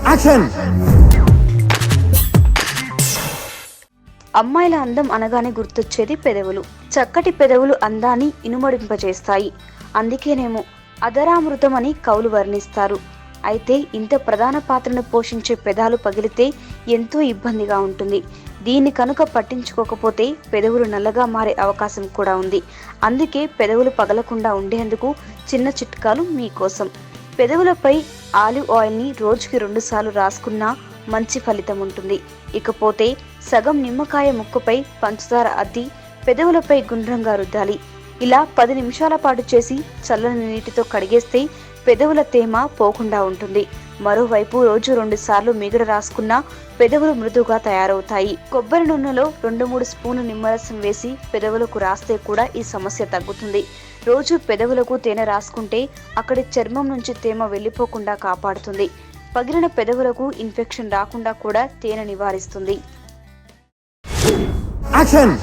Action. అమ్మాయిల అందం అనగానే గుర్తొచ్చేది పెదవులు. చక్కటి పెదవులు అందాన్ని ఇనుమడింపజేస్తాయి. అందుకేనేమో అధరామృతం అని కవులు వర్ణిస్తారు. అయితే ఇంత ప్రధాన పాత్రను పోషించే పెదాలు పగిలితే ఎంతో ఇబ్బందిగా ఉంటుంది. దీన్ని కనుక పట్టించుకోకపోతే పెదవులు నల్లగా మారే అవకాశం కూడా ఉంది. అందుకే పెదవులు పగలకుండా ఉండేందుకు చిన్న చిట్కాలు మీకోసం. పెదవులపై ఆలివ్ ఆయిల్ని రోజుకి 2 సార్లు రాసుకున్నా మంచి ఫలితం ఉంటుంది. ఇకపోతే సగం నిమ్మకాయ ముక్కపై పంచదార అద్ది పెదవులపై గుండ్రంగా రుద్దాలి. ఇలా 10 నిమిషాల పాటు చేసి చల్లని నీటితో కడిగేస్తే పెదవుల తేమ పోకుండా ఉంటుంది. మరోవైపు రోజు 2 సార్లు మిగడ రాసుకున్నా పెదవులు మృదువుగా తయారవుతాయి. కొబ్బరి నూనెలో 2-3 స్పూన్లు నిమ్మరసం వేసి పెదవులకు రాస్తే కూడా ఈ సమస్య తగ్గుతుంది. రోజు పెదవులకు తేనె రాసుకుంటే అక్కడి చర్మం నుంచి తేమ వెళ్ళిపోకుండా కాపాడుతుంది. పగిలిన పెదవులకు ఇన్ఫెక్షన్ రాకుండా కూడా తేనె నివారిస్తుంది. యాక్షన్.